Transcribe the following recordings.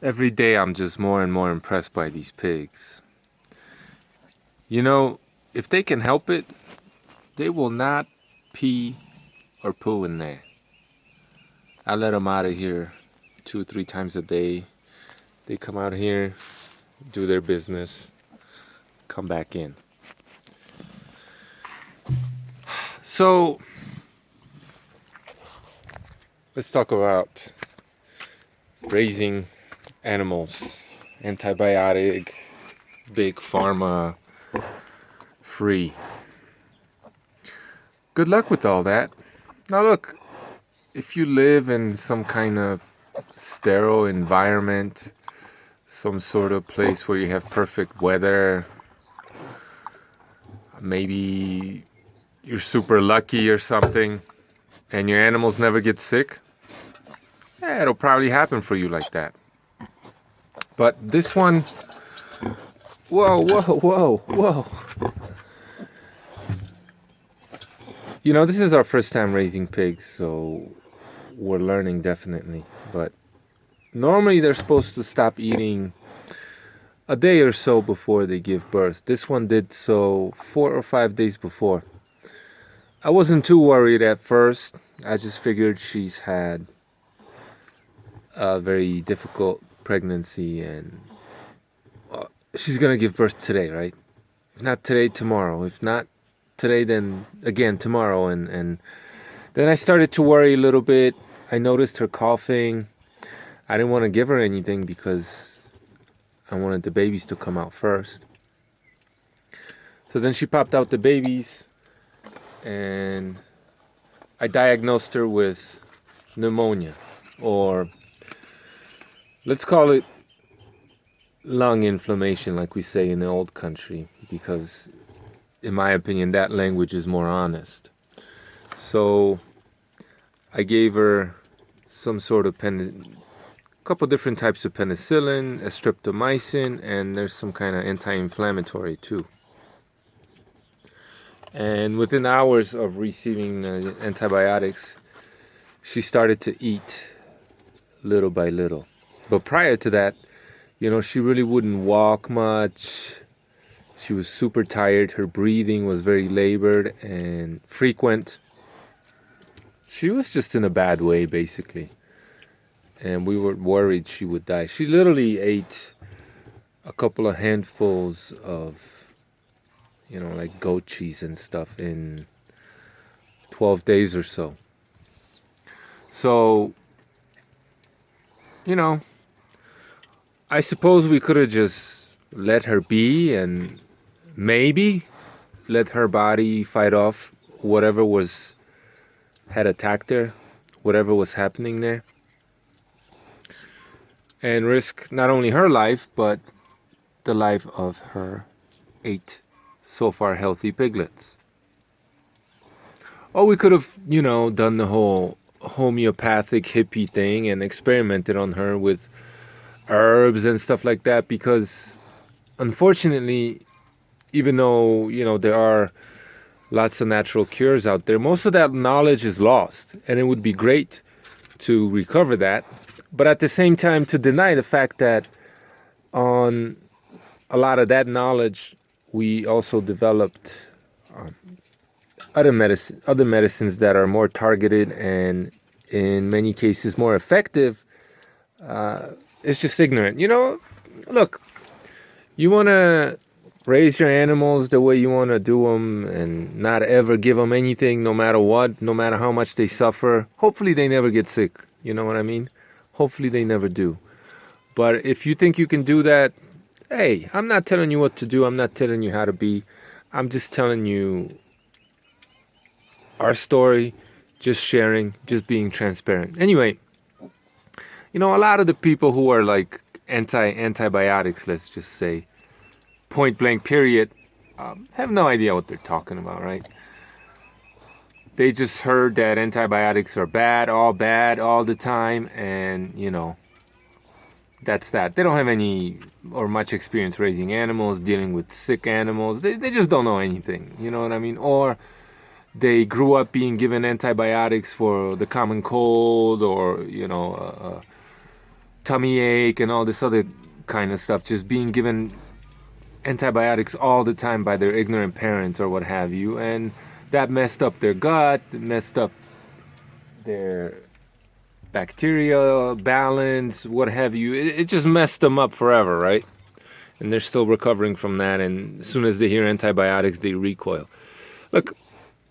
Every day I'm just more and more impressed by these pigs. You know, if they can help it, they will not pee or poo in there. I let them out of here 2 or 3 times a day. They come out here, do their business, come back in. So, let's talk about raising animals, antibiotic, big pharma free. Good luck with all that. Now look, if you live in some kind of sterile environment, some sort of place where you have perfect weather, maybe you're super lucky or something, and your animals never get sick, yeah, it'll probably happen for you like that. But this one, whoa. You know, this is our first time raising pigs, so we're learning definitely. But normally they're supposed to stop eating a day or so before they give birth. This one did so 4 or 5 days before. I wasn't too worried at first. I just figured she's had a very difficult pregnancy and she's gonna give birth today, right? If not today, tomorrow. If not today, then again tomorrow. And then I started to worry a little bit. I noticed her coughing. I didn't want to give her anything because I wanted the babies to come out first. So then she popped out the babies and I diagnosed her with pneumonia, or let's call it lung inflammation, like we say in the old country, because in my opinion that language is more honest. So I gave her some sort of couple different types of penicillin, a streptomycin, and there's some kind of anti-inflammatory too. And within hours of receiving antibiotics, she started to eat little by little. But prior to that, you know, she really wouldn't walk much. She was super tired. Her breathing was very labored and frequent. She was just in a bad way, basically. And we were worried she would die. She literally ate a couple of handfuls of, you know, like goat cheese and stuff in 12 days or so. So, you know, I suppose we could have just let her be and maybe let her body fight off whatever had attacked her, whatever was happening there, and risk not only her life but the life of her 8 so far healthy piglets. Or we could have, you know, done the whole homeopathic hippie thing and experimented on her with herbs and stuff like that, because unfortunately, even though, you know, there are lots of natural cures out there, most of that knowledge is lost, and it would be great to recover that, but at the same time to deny the fact that on a lot of that knowledge we also developed other medicines that are more targeted and in many cases more effective. It's just ignorant. You know, look, you want to raise your animals the way you want to do them and not ever give them anything, no matter what, no matter how much they suffer. Hopefully they never get sick. You know what I mean? Hopefully they never do. But if you think you can do that, hey, I'm not telling you what to do. I'm not telling you how to be. I'm just telling you our story, just sharing, just being transparent. Anyway, you know, a lot of the people who are like antibiotics, let's just say, point blank period, have no idea what they're talking about, right? They just heard that antibiotics are bad all the time, and, you know, that's that. They don't have any or much experience raising animals, dealing with sick animals. They just don't know anything, you know what I mean? Or they grew up being given antibiotics for the common cold, or, you know, tummy ache and all this other kind of stuff, just being given antibiotics all the time by their ignorant parents or what have you, and that messed up their gut, messed up their bacteria balance, what have you. It just messed them up forever, right? And they're still recovering from that, and as soon as they hear antibiotics, they recoil. Look,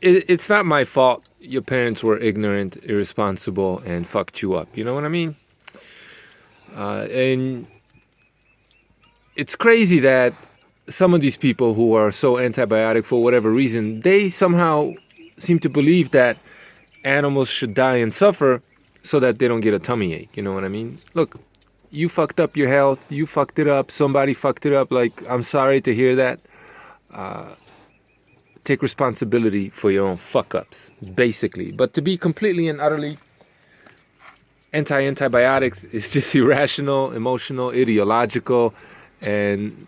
it's not my fault your parents were ignorant, irresponsible, and fucked you up. You know what I mean? And it's crazy that some of these people who are so antibiotic for whatever reason, they somehow seem to believe that animals should die and suffer so that they don't get a tummy ache. You know what I mean? Look, you fucked up your health. You fucked it up. Somebody fucked it up. Like, I'm sorry to hear that. Take responsibility for your own fuck-ups, basically. But to be completely and utterly anti-antibiotics is just irrational, emotional, ideological, and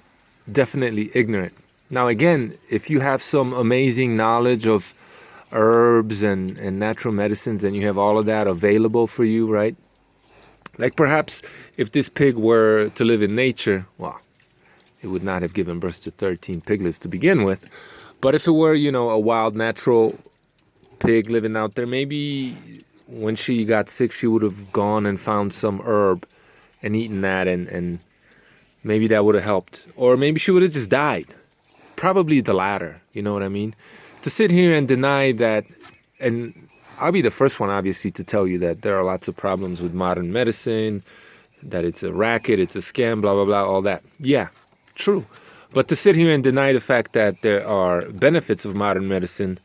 definitely ignorant. Now, again, if you have some amazing knowledge of herbs and natural medicines and you have all of that available for you, right? Like perhaps if this pig were to live in nature, well, it would not have given birth to 13 piglets to begin with. But if it were, a wild, natural pig living out there, maybe when she got sick, she would have gone and found some herb and eaten that, and maybe that would have helped. Or maybe she would have just died. Probably the latter, you know what I mean? To sit here and deny that, and I'll be the first one, obviously, to tell you that there are lots of problems with modern medicine, that it's a racket, it's a scam, blah, blah, blah, all that. Yeah, true. But to sit here and deny the fact that there are benefits of modern medicine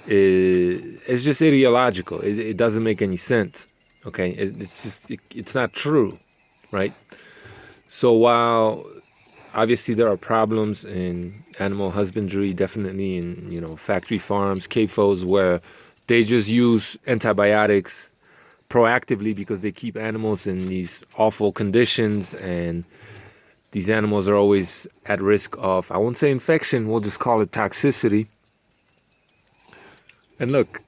is just ideological. It doesn't make any sense, okay? It's not true, right? So while obviously there are problems in animal husbandry, definitely in, factory farms, CAFOs, where they just use antibiotics proactively because they keep animals in these awful conditions, and these animals are always at risk of, I won't say infection, we'll just call it toxicity. And look,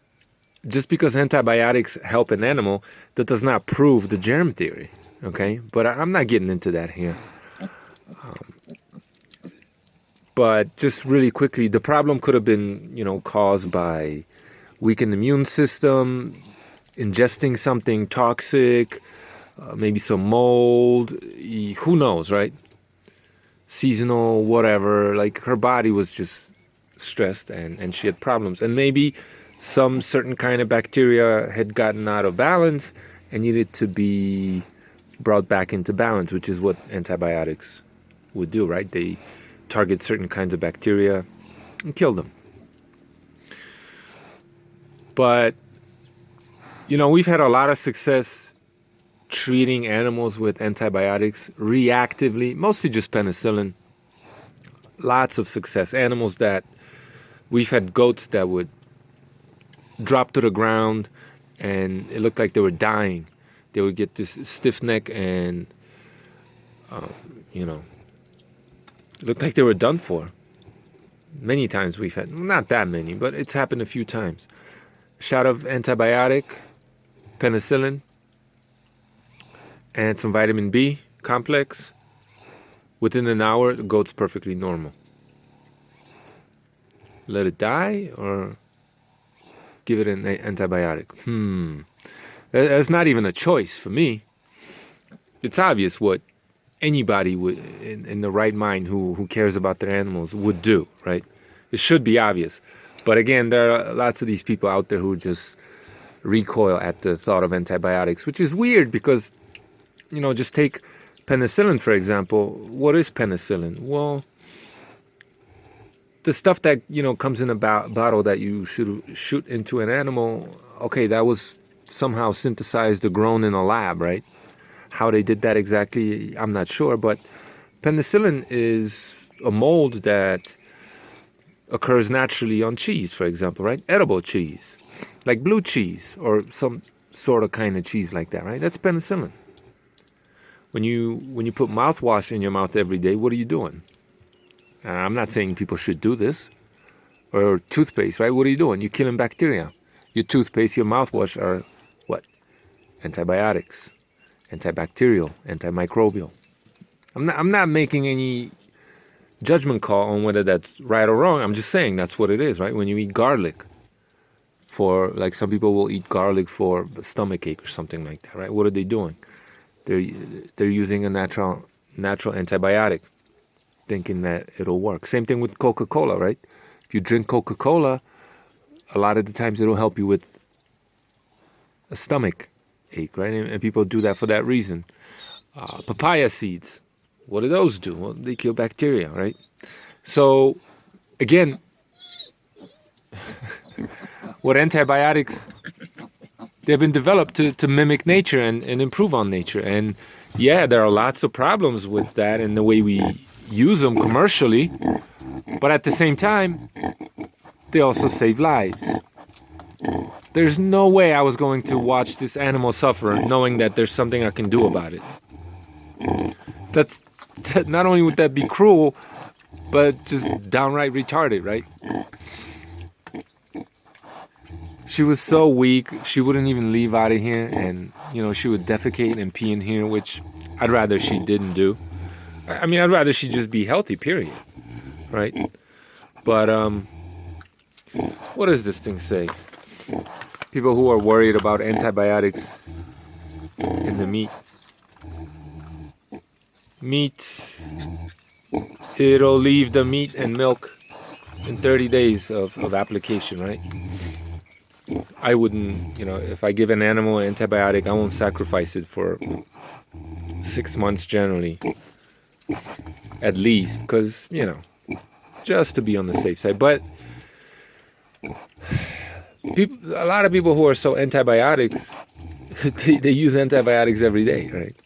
just because antibiotics help an animal, that does not prove the germ theory, okay? But I'm not getting into that here. But just really quickly, the problem could have been, caused by weakened immune system, ingesting something toxic, maybe some mold, who knows, right? Seasonal, whatever. Like, her body was just stressed and she had problems. And maybe some certain kind of bacteria had gotten out of balance and needed to be brought back into balance, which is what antibiotics would do, right? They target certain kinds of bacteria and kill them. But, we've had a lot of success treating animals with antibiotics reactively, mostly just penicillin. Lots of success. Animals that we've had goats that would drop to the ground and it looked like they were dying. They would get this stiff neck and, it looked like they were done for. Many times we've had, not that many, but it's happened a few times. Shot of antibiotic, penicillin, and some vitamin B complex. Within an hour, the goat's perfectly normal. Let it die or give it an antibiotic? That's not even a choice for me. It's obvious what anybody would, in the right mind who cares about their animals, would do, right? It should be obvious. But again, there are lots of these people out there who just recoil at the thought of antibiotics, which is weird because, just take penicillin, for example. What is penicillin? Well, the stuff that, comes in a bottle that you shoot into an animal, okay, that was somehow synthesized or grown in a lab, right? How they did that exactly, I'm not sure. But penicillin is a mold that occurs naturally on cheese, for example, right? Edible cheese, like blue cheese or some sort of kind of cheese like that, right? That's penicillin. When you put mouthwash in your mouth every day, what are you doing? I'm not saying people should do this. Or toothpaste, right? What are you doing? You're killing bacteria. Your toothpaste, your mouthwash are what? Antibiotics. antibacterial, antimicrobial. I'm not making any judgment call on whether that's right or wrong. I'm just saying that's what it is, right? When you eat garlic for, like, some people will eat garlic for a stomach ache or something like that, right? What are they doing? They're using a natural antibiotic, thinking that it'll work. Same thing with Coca-Cola, right? If you drink Coca-Cola, a lot of the times it'll help you with a stomach ache, right? And people do that for that reason. Papaya seeds, what do those do? Well, they kill bacteria, right? So, again, what antibiotics, they've been developed to mimic nature and improve on nature. And yeah, there are lots of problems with that and the way we use them commercially. But at the same time, they also save lives. There's no way I was going to watch this animal suffer knowing that there's something I can do about it. That's not only would that be cruel, but just downright retarded, right? She was so weak, she wouldn't even leave out of here, and she would defecate and pee in here, which I'd rather she didn't do. I mean, I'd rather she just be healthy, period, right? But what does this thing say? People who are worried about antibiotics in the meat. It'll leave the meat and milk in 30 days of application, right? I wouldn't, if I give an animal an antibiotic, I won't sacrifice it for 6 months generally, at least, because, just to be on the safe side. But a lot of people who are so antibiotics, they use antibiotics every day, right?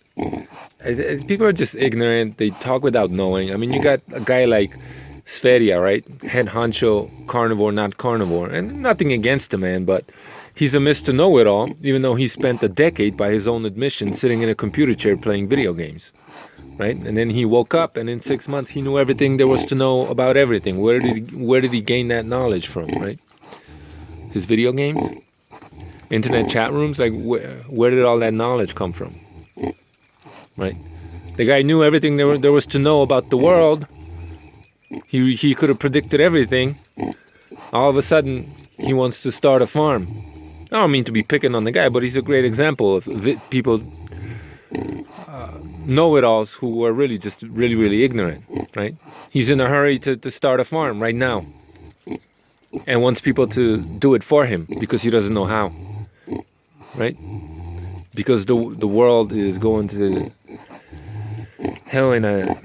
People are just ignorant. They talk without knowing. I mean, you got a guy like Sferia, right? Head honcho, carnivore, not carnivore. And nothing against the man, but he's a Mr. Know-It-All, even though he spent a decade, by his own admission, sitting in a computer chair playing video games, right? And then he woke up, and in 6 months, he knew everything there was to know about everything. Where did he gain that knowledge from, right? His video games? Internet chat rooms? Like, where did all that knowledge come from? Right? The guy knew everything there was to know about the world. He could have predicted everything. All of a sudden, he wants to start a farm. I don't mean to be picking on the guy, but he's a great example of people, know-it-alls, who are really just really ignorant, right? He's in a hurry to start a farm right now, and wants people to do it for him because he doesn't know how, right? Because the world is going to hell in a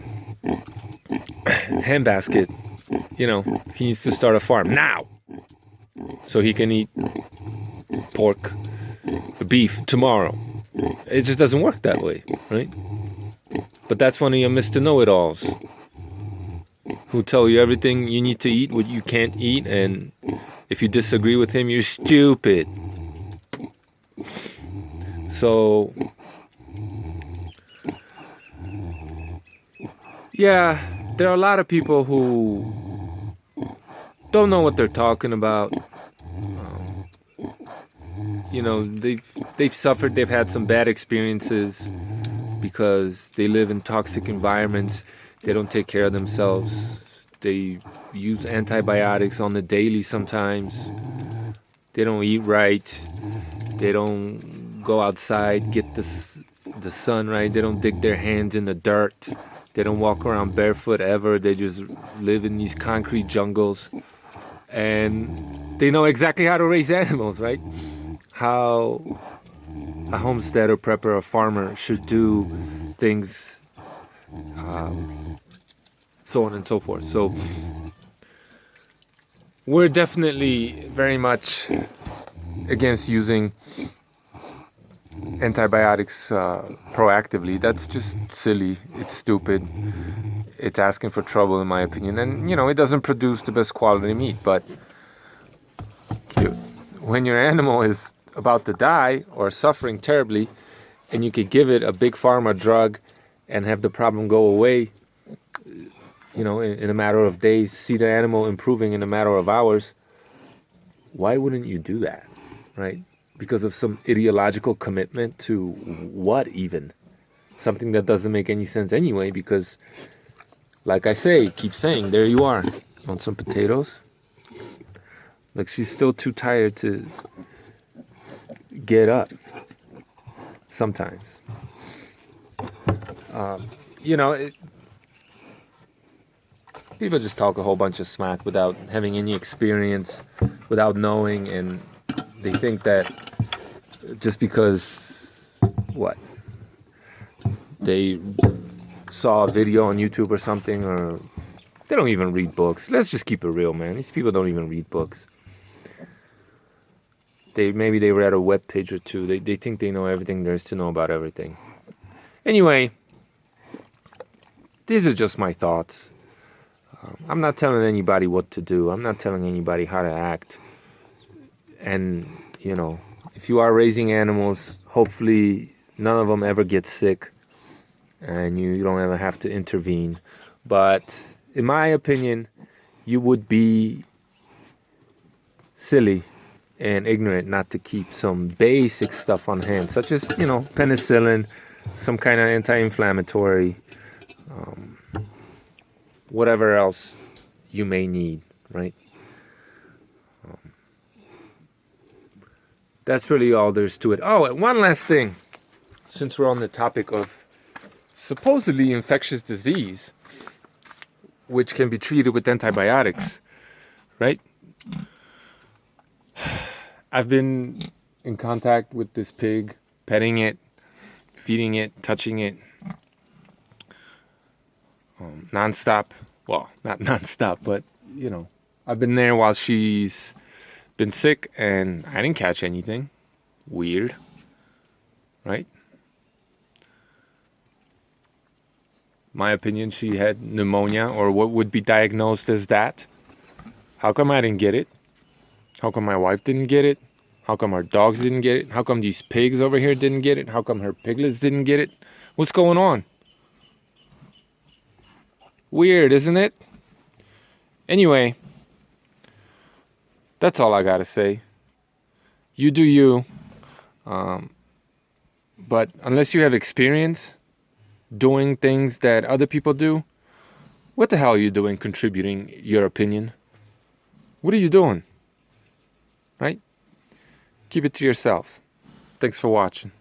handbasket. He needs to start a farm now so he can eat pork, beef tomorrow. It just doesn't work that way, right? But that's one of your Mr. Know-It-Alls who tell you everything you need to eat, what you can't eat, and if you disagree with him, you're stupid. So, yeah, there are a lot of people who don't know what they're talking about. They've suffered, they've had some bad experiences because they live in toxic environments. They don't take care of themselves. They use antibiotics on the daily sometimes. They don't eat right. They don't go outside, get the sun, right? They don't dig their hands in the dirt. They don't walk around barefoot ever. They just live in these concrete jungles. And they know exactly how to raise animals, right? How a homesteader, prepper, a farmer should do things, so on and so forth. So we're definitely very much against using antibiotics proactively. That's just silly. It's stupid. It's asking for trouble, in my opinion. And, it doesn't produce the best quality meat. But when your animal is about to die or suffering terribly, and you could give it a big pharma drug and have the problem go away, in a matter of days, see the animal improving in a matter of hours, why wouldn't you do that, right? because of some ideological commitment to what even? Something that doesn't make any sense anyway, because like I say, keep saying, there you are. You want some potatoes? Like, she's still too tired to get up sometimes. You know, people just talk a whole bunch of smack without having any experience, without knowing, and they think that just because, what? They saw a video on YouTube or something, or they don't even read books. Let's just keep it real, man. These people don't even read books. Maybe they read a web page or two. They think they know everything there is to know about everything. Anyway, these are just my thoughts. I'm not telling anybody what to do. I'm not telling anybody how to act. And, you know, if you are raising animals, hopefully none of them ever get sick and you don't ever have to intervene. But in my opinion, you would be silly and ignorant not to keep some basic stuff on hand, such as, you know, penicillin, some kind of anti-inflammatory, whatever else you may need, right? That's really all there's to it. Oh, and one last thing, since we're on the topic of supposedly infectious disease, which can be treated with antibiotics, right? I've been in contact with this pig, petting it, feeding it, touching it, nonstop. Well, not nonstop, but, you know, I've been there while she's been sick, and I didn't catch anything weird, right? My opinion, she had pneumonia, or what would be diagnosed as that. How come I didn't get it? How come my wife didn't get it? How come our dogs didn't get it? How come these pigs over here didn't get it? How come her piglets didn't get it? What's going on? Weird, isn't it? Anyway, that's all I gotta say. You do you. But unless you have experience doing things that other people do, what the hell are you doing contributing your opinion? What are you doing? Right? Keep it to yourself. Thanks for watching.